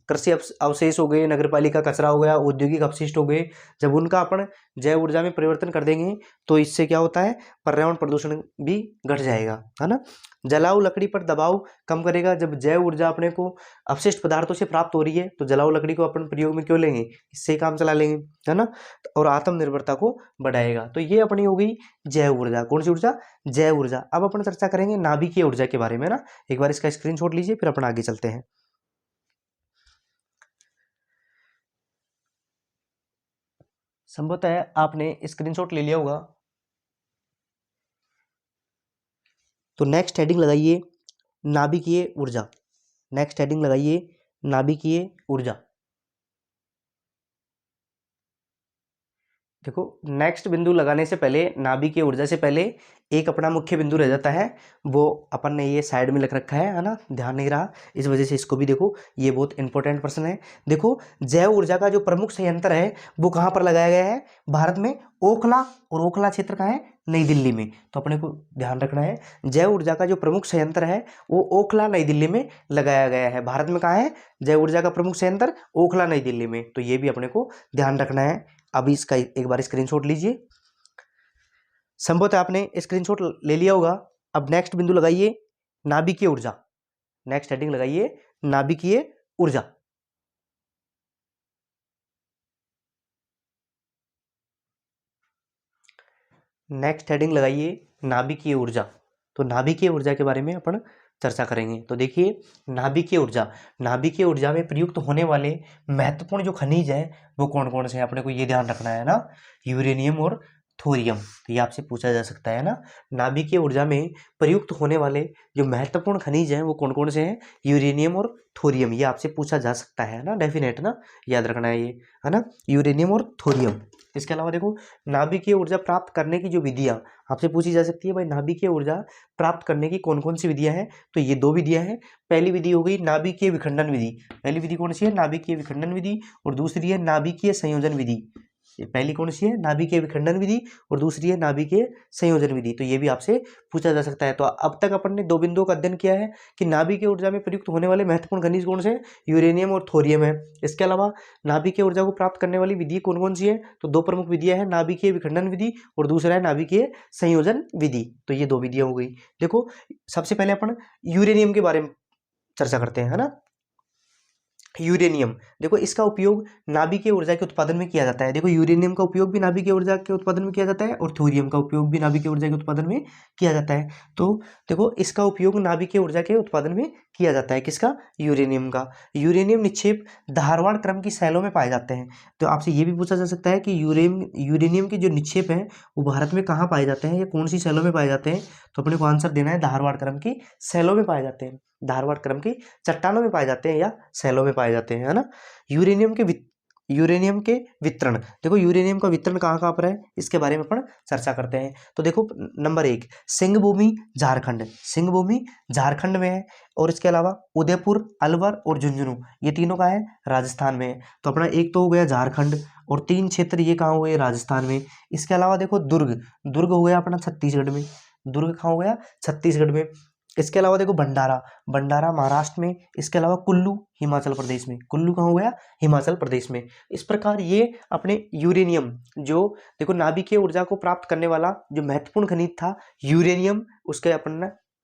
कृषि अवशेष हो गए, नगरपालिका कचरा हो गया, औद्योगिक अपशिष्ट हो गए, जब उनका अपन जैव ऊर्जा में परिवर्तन कर देंगे तो इससे क्या होता है, पर्यावरण प्रदूषण भी घट जाएगा, है ना। जलाऊ लकड़ी पर दबाव कम करेगा। जब जैव ऊर्जा अपने को अपशिष्ट पदार्थों से प्राप्त हो रही है तो जलाऊ लकड़ी को अपन प्रयोग में क्यों लेंगे, इससे ही काम चला लेंगे, है ना। और आत्मनिर्भरता को बढ़ाएगा। तो ये अपनी हो गई जैव ऊर्जा। कौन सी ऊर्जा, जैव ऊर्जा। अब अपन चर्चा करेंगे नाभिकीय ऊर्जा के बारे में ना। एक बार इसका स्क्रीनशॉट लीजिए फिर अपन आगे चलते हैं। संभवतः है आपने स्क्रीनशॉट ले लिया होगा, तो नेक्स्ट हेडिंग लगाइए नाभिकीय ऊर्जा। नेक्स्ट हेडिंग लगाइए नाभिकीय ऊर्जा। देखो नेक्स्ट बिंदु लगाने से पहले, नाभिकीय ऊर्जा से पहले एक अपना मुख्य बिंदु रह जाता है, वो अपन ने ये साइड में लिख रखा है ना, ध्यान नहीं रहा, इस वजह से इसको भी देखो, ये बहुत इंपॉर्टेंट प्रश्न है। देखो जैव ऊर्जा का जो प्रमुख संयंत्र है वो कहाँ पर लगाया गया है, भारत में ओखला, और ओखला क्षेत्र कहाँ है, नई दिल्ली में। तो अपने को ध्यान रखना है, जैव ऊर्जा का जो प्रमुख संयंत्र है वो ओखला नई दिल्ली में लगाया गया है। भारत में कहाँ है जैव ऊर्जा का प्रमुख संयंत्र, ओखला नई दिल्ली में। तो ये भी अपने को ध्यान रखना है। अभी इसका एक बार स्क्रीनशॉट लीजिए। संभवतः आपने स्क्रीनशॉट ले लिया होगा। अब नेक्स्ट बिंदु लगाइए नाभिकीय ऊर्जा। नेक्स्ट हेडिंग लगाइए नाभिकीय ऊर्जा। नेक्स्ट हेडिंग लगाइए नाभिकीय ऊर्जा। तो नाभिकीय ऊर्जा के बारे में अपन चर्चा करेंगे। तो देखिए नाभिकीय ऊर्जा, नाभिकीय ऊर्जा में प्रयुक्त होने वाले महत्वपूर्ण जो खनिज है वो कौन कौन से हैं, अपने को ये ध्यान रखना है ना, यूरेनियम और थोरियम। तो ये आपसे पूछा जा सकता है ना, नाभिकीय ऊर्जा में प्रयुक्त होने वाले जो महत्वपूर्ण खनिज हैं वो कौन कौन से हैं, यूरेनियम और थोरियम। ये आपसे पूछा जा सकता है ना, डेफिनेट ना, याद रखना है ये, है ना, यूरेनियम और थोरियम। इसके अलावा देखो नाभिकीय ऊर्जा प्राप्त करने की जो विधियां आपसे पूछी जा सकती है, भाई नाभिकीय ऊर्जा प्राप्त करने की कौन कौन सी विधियां हैं। तो ये दो विधियां हैं। पहली विधि हो गई नाभिकीय विखंडन विधि। पहली विधि कौन सी है, नाभिकीय विखंडन विधि। और दूसरी है नाभिकीय संयोजन विधि। ये पहली कौन सी है, नाभिकीय विखंडन विधि, और दूसरी है नाभिकीय संयोजन विधि। तो ये भी आपसे पूछा जा सकता है। तो अब तक अपन ने दो बिंदुओं का अध्ययन किया है कि नाभिकीय ऊर्जा में प्रयुक्त होने वाले महत्वपूर्ण खनिज कौन से हैं, यूरेनियम और थोरियम है। इसके अलावा नाभिकीय ऊर्जा को प्राप्त करने वाली विधि कौन कौन सी है, तो दो प्रमुख विधियां हैं, नाभिकीय विखंडन विधि और दूसरा है नाभिकीय संयोजन विधि। तो ये दो विधियां हो गई। देखो सबसे पहले अपन यूरेनियम के बारे में चर्चा करते हैं, है ना। यूरेनियम, देखो इसका उपयोग नाभिकीय ऊर्जा के उत्पादन में किया जाता है। देखो यूरेनियम का उपयोग भी नाभिकीय ऊर्जा के उत्पादन में किया जाता है और थोरियम का उपयोग भी नाभिकीय ऊर्जा के उत्पादन में किया जाता है। तो देखो इसका उपयोग नाभिकीय ऊर्जा के उत्पादन में किया जाता है, किसका, यूरेनियम का। यूरेनियम निक्षेप धारवाड़ क्रम की शैलों में पाए जाते हैं। तो आपसे ये भी पूछा जा सकता है कि यूरेनियम के जो निक्षेप हैं वो भारत में कहाँ पाए जाते हैं या कौन सी शैलों में पाए जाते हैं। तो अपने को आंसर देना है धारवाड़ क्रम की शैलों में पाए जाते हैं, धारवाड़ क्रम की चट्टानों में पाए जाते हैं या शैलों में पाए जाते हैं, है ना। यूरेनियम के वितरण, देखो यूरेनियम का वितरण कहाँ कहाँ पर है इसके बारे में अपन चर्चा करते हैं। तो देखो नंबर 1 सिंहभूमि झारखंड, सिंहभूमि झारखंड में है। और इसके अलावा उदयपुर, अलवर और झुंझुनू, ये तीनों कहाँ है, राजस्थान में है। तो अपना एक तो हो गया झारखंड, और 3 क्षेत्र ये कहाँ हुए, राजस्थान में। इसके अलावा देखो दुर्ग, दुर्ग हो गया अपना छत्तीसगढ़ में, दुर्ग कहाँ हो गया, छत्तीसगढ़ में। इसके अलावा देखो भंडारा, भंडारा महाराष्ट्र में। इसके अलावा कुल्लू हिमाचल प्रदेश में, कुल्लू कहाँ हो गया, हिमाचल प्रदेश में। इस प्रकार ये अपने यूरेनियम, जो देखो नाभिकीय ऊर्जा को प्राप्त करने वाला जो महत्वपूर्ण खनिज था यूरेनियम,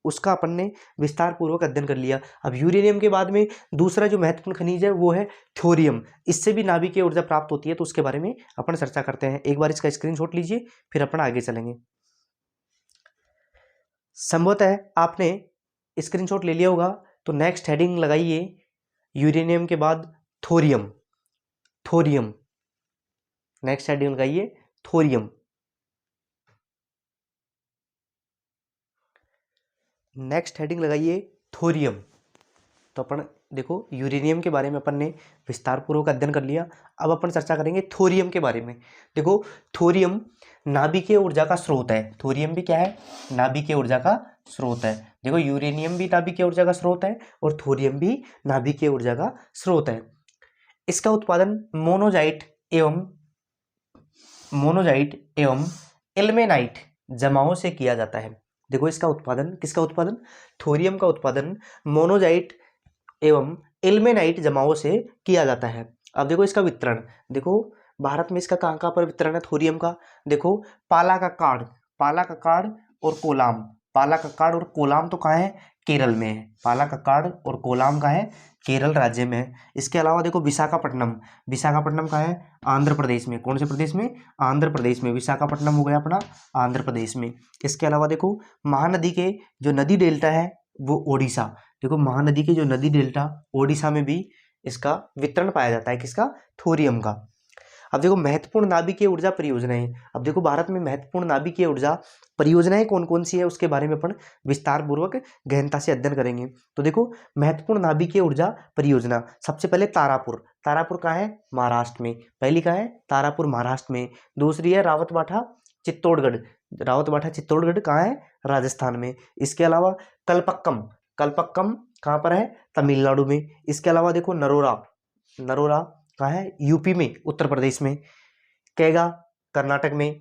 उसका अपन ने विस्तार पूर्वक अध्ययन कर लिया। अब यूरेनियम के बाद में दूसरा जो महत्वपूर्ण खनिज है वो है थोरियम। इससे भी नाभिकीय ऊर्जा प्राप्त होती है, तो उसके बारे में अपन चर्चा करते हैं। एक बार इसका स्क्रीनशॉट लीजिए फिर अपन आगे चलेंगे। संभवतः आपने स्क्रीनशॉट ले लिया होगा। तो नेक्स्ट हेडिंग लगाइए यूरेनियम के बाद थोरियम, थोरियम। नेक्स्ट हेडिंग लगाइए थोरियम। नेक्स्ट हेडिंग लगाइए थोरियम। तो अपन देखो यूरेनियम के बारे में अपन ने विस्तार पूर्वक अध्ययन कर लिया। अब अपन चर्चा करेंगे थोरियम के बारे में। देखो थोरियम नाभिकीय ऊर्जा का स्रोत है। थोरियम भी क्या है? नाभिकीय ऊर्जा का स्रोत है। देखो यूरेनियम भी नाभिकीय ऊर्जा का स्रोत है और थोरियम भी नाभिकीय ऊर्जा का स्रोत है। इसका उत्पादन मोनोजाइट एवं इल्मेनाइट जमाओं से किया जाता है। देखो इसका उत्पादन, किसका उत्पादन? थोरियम का उत्पादन मोनोजाइट एवं इल्मेनाइट जमाओं से किया जाता है। अब देखो इसका वितरण, देखो भारत में इसका कहाँ कहाँ पर वितरण है थोरियम का? देखो पालाक्काड़ और कोलाम। पालाक्काड़ और कोलाम तो कहाँ है? केरल में है। पालाक्काड़ और कोलाम कहाँ है? केरल राज्य में है। इसके अलावा देखो विशाखापट्टनम कहाँ है? आंध्र प्रदेश में। कौन से प्रदेश में? आंध्र प्रदेश में। विशाखापट्टनम हो गया अपना आंध्र प्रदेश में। इसके अलावा देखो महानदी के जो नदी डेल्टा है वो ओडिशा। देखो महानदी के जो नदी डेल्टा ओडिशा में भी इसका वितरण पाया जाता है। किसका? थोरियम का। अब देखो महत्वपूर्ण नाभिकीय ऊर्जा परियोजनाएं। अब देखो भारत में महत्वपूर्ण नाभिकीय ऊर्जा परियोजनाएं कौन कौन सी है उसके बारे में अपन विस्तार पूर्वक गहनता से अध्ययन करेंगे। तो देखो महत्वपूर्ण नाभिकीय ऊर्जा परियोजना, सबसे पहले तारापुर कहाँ है? महाराष्ट्र में। पहली कहाँ है? तारापुर महाराष्ट्र में। दूसरी है रावतबाठा चित्तौड़गढ़ कहाँ है? राजस्थान में। इसके अलावा कलपक्कम कहाँ पर है? तमिलनाडु में। इसके अलावा देखो नरोरा कहाँ है? यूपी में, उत्तर प्रदेश में। कैगा कर्नाटक में।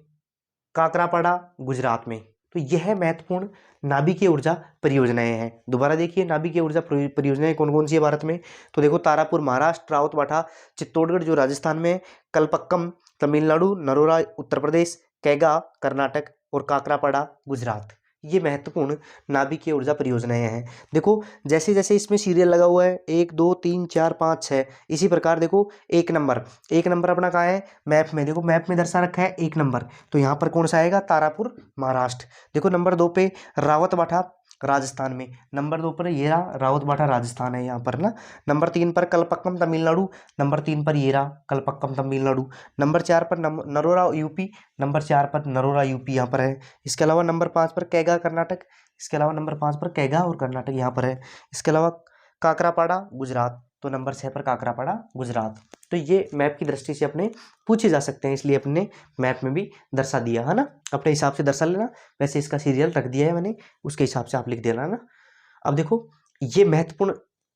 काकरापाड़ा गुजरात में। तो यह महत्वपूर्ण नाभिकीय ऊर्जा परियोजनाएं हैं। दोबारा देखिए नाभिकीय ऊर्जा परियोजनाएं कौन कौन सी है भारत में? तो देखो तारापुर महाराष्ट्र, रावतबाठा चित्तौड़गढ़ जो राजस्थान में, कलपक्कम तमिलनाडु, नरोरा उत्तर प्रदेश, कैगा कर्नाटक और काकरापाड़ा गुजरात। ये महत्वपूर्ण नाभिकीय ऊर्जा परियोजनाएं हैं। देखो जैसे जैसे इसमें सीरियल लगा हुआ है 1 2 3 4 5 6, इसी प्रकार देखो एक नंबर अपना कहाँ है? मैप में। देखो मैप में दर्शा रखा है 1 नंबर, तो यहाँ पर कौन सा आएगा? तारापुर महाराष्ट्र। देखो नंबर 2 पे रावतबाठा राजस्थान में। नंबर 2 पर ये रहा रावतबाठा राजस्थान है यहाँ पर ना। नंबर 3 पर कलपक्कम तमिलनाडु। नंबर 3 पर ये रहा कलपक्कम तमिलनाडु। नंबर 4 पर नरोरा यूपी। नंबर 4 पर नरोरा यूपी यहाँ पर है। इसके अलावा नंबर 5 पर कैगा कर्नाटक। इसके अलावा नंबर 5 पर कैगा और कर्नाटक यहाँ पर है। इसके अलावा काकरापाड़ा गुजरात, तो नंबर 6 पर काकरापाड़ा गुजरात। तो ये मैप की दृष्टि से अपने पूछे जा सकते हैं, इसलिए अपने मैप में भी दर्शा दिया है ना। अपने हिसाब से दर्शा लेना, वैसे इसका सीरियल रख दिया है मैंने, उसके हिसाब से आप लिख देना ना। अब देखो ये महत्वपूर्ण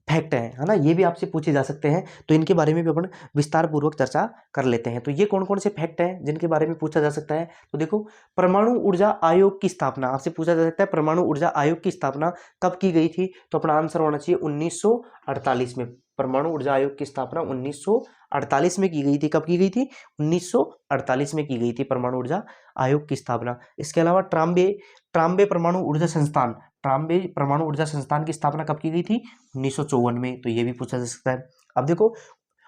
फैक्ट है ना, ये भी आपसे पूछे जा सकते हैं, तो इनके बारे में भी अपन विस्तार पूर्वक चर्चा कर लेते हैं। तो ये कौन कौन से फैक्ट हैं जिनके बारे में पूछा जा सकता है? तो देखो परमाणु ऊर्जा आयोग की स्थापना आपसे पूछा जा सकता है। परमाणु ऊर्जा आयोग की स्थापना कब की गई थी? तो अपना आंसर होना चाहिए 1948 में। परमाणु ऊर्जा आयोग की स्थापना 1948 में की गई थी। कब की गई थी? 1948 में की गई थी परमाणु ऊर्जा आयोग की स्थापना। इसके अलावा ट्राम्बे परमाणु ऊर्जा संस्थान की स्थापना कब की गई थी? 1954 में। तो ये भी पूछा जा सकता है। अब देखो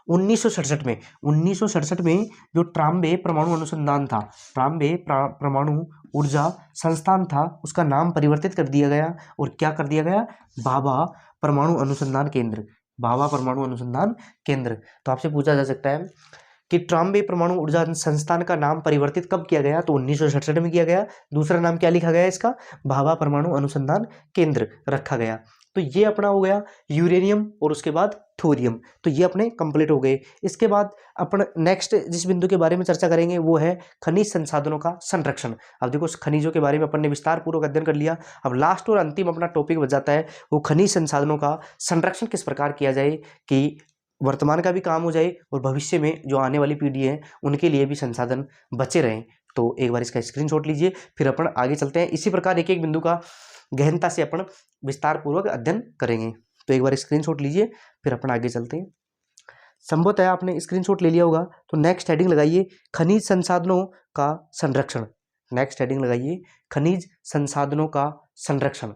1967 में जो ट्राम्बे परमाणु अनुसंधान था, परमाणु ऊर्जा संस्थान था, उसका नाम परिवर्तित कर दिया गया और क्या कर दिया गया? भाभा परमाणु अनुसंधान केंद्र। तो आपसे पूछा जा सकता है कि ट्राम्बे परमाणु ऊर्जा संस्थान का नाम परिवर्तित कब किया गया? तो 1967 में किया गया। दूसरा नाम क्या लिखा गया इसका? भाभा परमाणु अनुसंधान केंद्र रखा गया। तो ये अपना हो गया यूरेनियम और उसके बाद थोरियम। तो ये अपने कंप्लीट हो गए। इसके बाद अपन नेक्स्ट जिस बिंदु के बारे में चर्चा करेंगे वो है खनिज संसाधनों का संरक्षण। अब देखो खनिजों के बारे में अपन ने विस्तार पूर्वक अध्ययन कर लिया। अब लास्ट और अंतिम अपना टॉपिक बच जाता है वो खनिज संसाधनों का संरक्षण किस प्रकार किया जाए कि वर्तमान का भी काम हो जाए और भविष्य में जो आने वाली पीढ़ी है उनके लिए भी संसाधन बचे रहें। तो एक बार इसका स्क्रीनशॉट लीजिए, फिर अपन आगे चलते हैं। इसी प्रकार एक एक बिंदु का गहनता से अपन विस्तार पूर्वक अध्ययन करेंगे। तो एक बार स्क्रीनशॉट लीजिए, फिर अपन आगे चलते हैं। संभवतः आपने स्क्रीनशॉट ले लिया होगा, तो नेक्स्ट हेडिंग लगाइए खनिज संसाधनों का संरक्षण। नेक्स्ट हेडिंग लगाइए खनिज संसाधनों का संरक्षण।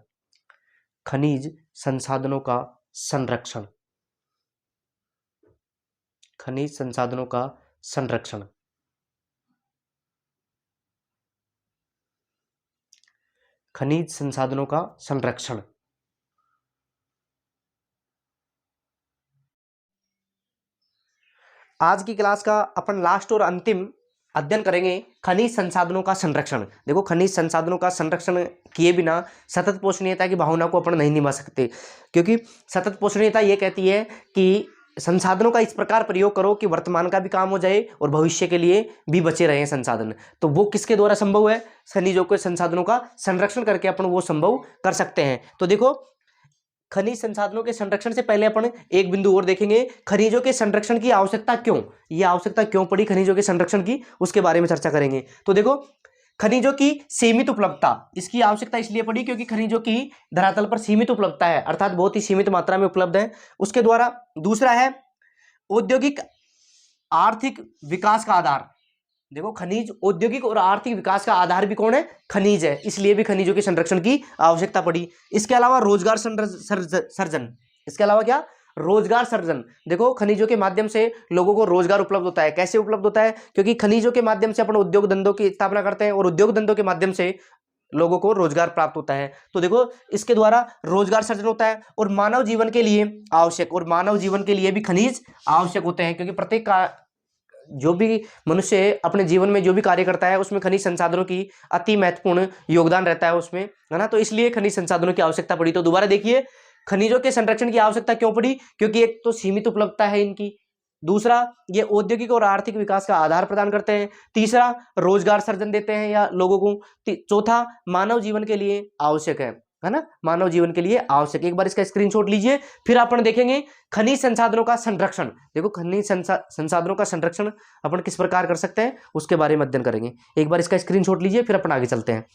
खनिज संसाधनों का संरक्षण। खनिज संसाधनों का संरक्षण। खनिज संसाधनों का संरक्षण। आज की क्लास का अपन लास्ट और अंतिम अध्ययन करेंगे खनिज संसाधनों का संरक्षण। देखो खनिज संसाधनों का संरक्षण किए बिना सतत पोषणीयता की भावना को अपन नहीं निभा सकते, क्योंकि सतत पोषणीयता ये कहती है कि संसाधनों का इस प्रकार प्रयोग करो कि वर्तमान का भी काम हो जाए और भविष्य के लिए भी बचे रहे संसाधन। तो वो किसके द्वारा संभव है? खनिजों के संसाधनों का संरक्षण करके अपन वो संभव कर सकते हैं। तो देखो खनिज संसाधनों के संरक्षण से पहले अपन एक बिंदु और देखेंगे, खनिजों के संरक्षण की आवश्यकता क्यों, ये आवश्यकता क्यों पड़ी खनिजों के संरक्षण की, उसके बारे में चर्चा करेंगे। तो देखो खनिजों की सीमित उपलब्धता, इसकी आवश्यकता इसलिए पड़ी क्योंकि खनिजों की धरातल पर सीमित उपलब्धता है, अर्थात बहुत ही सीमित मात्रा में उपलब्ध है उसके द्वारा। दूसरा है औद्योगिक आर्थिक विकास का आधार। देखो खनिज औद्योगिक और आर्थिक विकास का आधार भी कौन है? खनिज है, इसलिए भी खनिजों के संरक्षण की आवश्यकता पड़ी। इसके अलावा रोजगार सर्जन, इसके अलावा क्या? रोजगार सर्जन। देखो खनिजों के माध्यम से लोगों को रोजगार उपलब्ध होता है। कैसे उपलब्ध होता है? क्योंकि खनिजों के माध्यम से अपन उद्योग धंधों की स्थापना करते हैं और उद्योग धंधों के माध्यम से लोगों को रोजगार प्राप्त होता है। तो देखो इसके द्वारा रोजगार सर्जन होता है और मानव जीवन के लिए आवश्यक, और मानव जीवन के लिए भी खनिज आवश्यक होते हैं, क्योंकि प्रत्येक का जो भी मनुष्य अपने जीवन में जो भी कार्य करता है उसमें खनिज संसाधनों की अति महत्वपूर्ण योगदान रहता है उसमें, है ना। तो इसलिए खनिज संसाधनों की आवश्यकता पड़ी। तो दोबारा देखिए खनिजों के संरक्षण की आवश्यकता क्यों पड़ी? क्योंकि एक तो सीमित उपलब्धता है इनकी, दूसरा ये औद्योगिक और आर्थिक विकास का आधार प्रदान करते हैं, तीसरा रोजगार सर्जन देते हैं या लोगों को, चौथा मानव जीवन के लिए आवश्यक है ना, मानव जीवन के लिए आवश्यक। एक बार इसका स्क्रीनशॉट लीजिए, फिर अपन देखेंगे खनिज संसाधनों का संरक्षण। देखो खनिज संसाधनों का संरक्षण अपन किस प्रकार कर सकते हैं उसके बारे में अध्ययन करेंगे। एक बार इसका स्क्रीनशॉट लीजिए, फिर अपन आगे चलते हैं।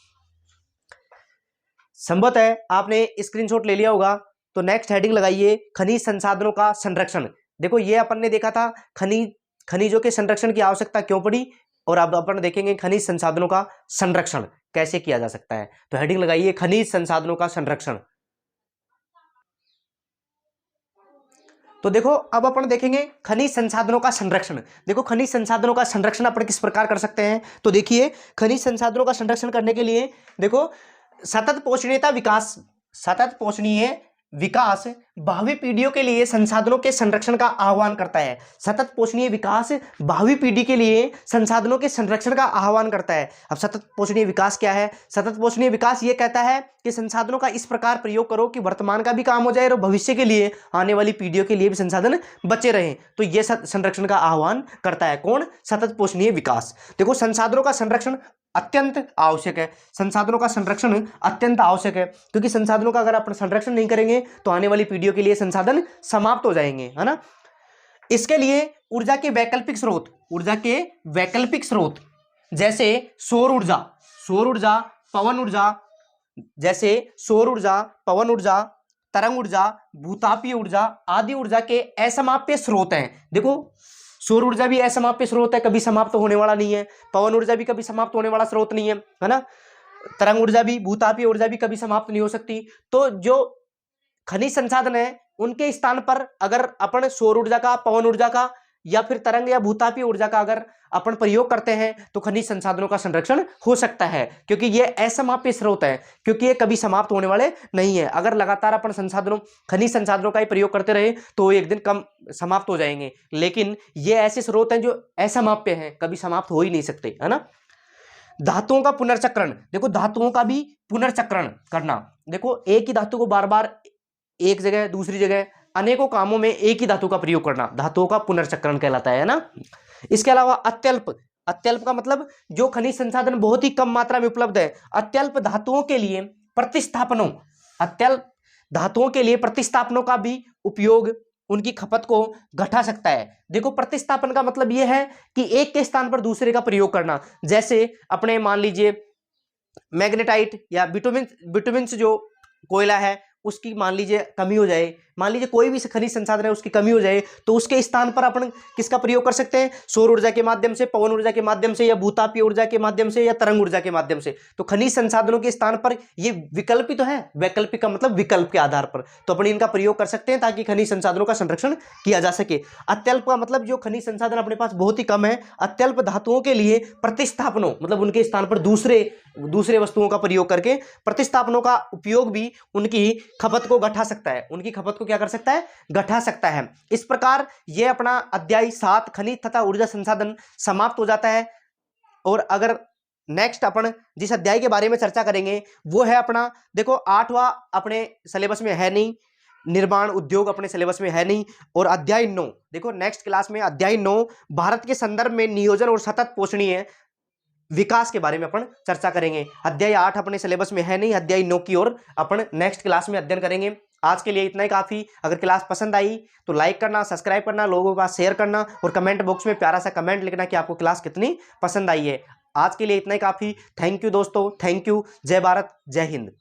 संभवत है आपने स्क्रीनशॉट ले लिया होगा, तो नेक्स्ट हेडिंग लगाइए खनिज संसाधनों का संरक्षण। देखो ये अपन ने देखा था खनिजों के संरक्षण की आवश्यकता क्यों पड़ी, और अब अपन देखेंगे खनिज संसाधनों का संरक्षण कैसे किया जा सकता है। तो हेडिंग लगाइए खनिज संसाधनों का संरक्षण। तो देखो अब अपन देखेंगे खनिज संसाधनों का संरक्षण। देखो खनिज संसाधनों का संरक्षण अपन किस प्रकार कर सकते हैं। तो देखिए खनिज संसाधनों का संरक्षण करने के लिए देखो सतत पोषणीय विकास भावी पीढ़ियों के लिए संसाधनों के संरक्षण का आह्वान करता है। सतत पोषणीय विकास भावी पीढ़ी के लिए संसाधनों के संरक्षण का आह्वान करता है। अब सतत पोषणीय विकास क्या है? सतत पोषणीय विकास ये कहता है कि संसाधनों का इस प्रकार प्रयोग करो कि वर्तमान का भी काम हो जाए और भविष्य के लिए आने वाली पीढ़ियों के लिए भी संसाधन बचे रहें। तो यह संरक्षण का आह्वान करता है कौन? सतत पोषणीय विकास। देखो संसाधनों का संरक्षण अत्यंत आवश्यक है, संसाधनों का संरक्षण अत्यंत आवश्यक है, क्योंकि संसाधनों का अगर आप संरक्षण नहीं करेंगे तो आने वाली पीढ़ियों के लिए संसाधन समाप्त हो जाएंगे, है ना। इसके लिए ऊर्जा के वैकल्पिक स्रोत जैसे सौर ऊर्जा, पवन ऊर्जा, तरंग ऊर्जा, भूतापीय ऊर्जा आदि ऊर्जा के असमाप्य स्रोत हैं। देखो सौर ऊर्जा भी असमाप्य स्रोत है, कभी समाप्त होने वाला नहीं है। पवन ऊर्जा भी कभी समाप्त होने वाला स्रोत नहीं है ना। तरंग ऊर्जा भी, भूतापीय ऊर्जा भी कभी समाप्त नहीं हो सकती। तो जो खनिज संसाधन है उनके स्थान पर अगर अपन सौर ऊर्जा का, पवन ऊर्जा का या फिर तरंग या भूतापीय ऊर्जा का अगर अपन प्रयोग करते हैं तो खनिज संसाधनों का संरक्षण हो सकता है, क्योंकि ये असमाप्य स्रोत है, क्योंकि ये कभी समाप्त होने वाले नहीं है। अगर लगातार अपन खनिज संसाधनों का ही प्रयोग करते रहे तो एक दिन कम समाप्त हो जाएंगे, लेकिन ये ऐसे स्रोत हैं जो असमाप्य हैं, कभी समाप्त हो ही नहीं सकते, है ना। धातुओं का पुनर्चक्रण। देखो धातुओं का भी पुनर्चक्रण करना। देखो एक ही धातु को बार बार एक जगह दूसरी जगह अनेकों कामों में एक ही धातु का प्रयोग करना धातुओं का पुनर्चक्रण कहलाता है ना। इसके अलावा अत्यल्प का मतलब जो खनिज संसाधन बहुत ही कम मात्रा में उपलब्ध है। अत्यल्प धातुओं के लिए प्रतिस्थापनों का भी उपयोग उनकी खपत को घटा सकता है। देखो प्रतिस्थापन का मतलब यह है कि एक के स्थान पर दूसरे का प्रयोग करना। जैसे अपने मान लीजिए मैग्नेटाइट या बिटुमिन जो कोयला है उसकी मान लीजिए कमी हो जाए, मान लीजिए कोई भी खनिज संसाधन है उसकी कमी हो जाए, तो उसके स्थान पर अपन किसका प्रयोग कर सकते हैं? सौर ऊर्जा के माध्यम से, पवन ऊर्जा के माध्यम से, या भूतापीय ऊर्जा के माध्यम से, या तरंग ऊर्जा के माध्यम से। तो खनिज संसाधनों के स्थान पर ये विकल्पित तो है, वैकल्पिक का मतलब विकल्प के आधार पर, तो अपन इनका प्रयोग कर सकते हैं ताकि खनिज संसाधनों का संरक्षण किया जा सके। अत्यल्प का मतलब जो खनिज संसाधन अपने पास बहुत ही कम है। अत्यल्प धातुओं के लिए प्रतिस्थापनों मतलब उनके स्थान पर दूसरे वस्तुओं का प्रयोग करके प्रतिस्थापनों का उपयोग भी उनकी खपत को घटा सकता है, उनकी खपत को क्या कर सकता है? घटा सकता है। इस प्रकार यह अपना अध्याय 7 खनिज तथा ऊर्जा संसाधन समाप्त हो जाता है। और अगर नेक्स्ट अपन जिस अध्याय के बारे में चर्चा करेंगे वो है अपना, देखो 8वां अपने सिलेबस में है नहीं, निर्माण उद्योग अपने सिलेबस में है नहीं। और अध्याय 9, देखो नेक्स्ट क्लास में अध्याय 9 भारत के संदर्भ में नियोजन और सतत पोषणीय विकास के बारे में अपन चर्चा करेंगे। अध्याय 8 अपने सिलेबस में है नहीं, अध्याय 9 की ओर अपन नेक्स्ट क्लास में अध्ययन करेंगे। आज के लिए इतना ही काफी। अगर क्लास पसंद आई तो लाइक करना, सब्सक्राइब करना, लोगों के पास शेयर करना और कमेंट बॉक्स में प्यारा सा कमेंट लिखना कि आपको क्लास कितनी पसंद आई है। आज के लिए इतना ही काफी। थैंक यू दोस्तों, थैंक यू। जय भारत, जय हिंद।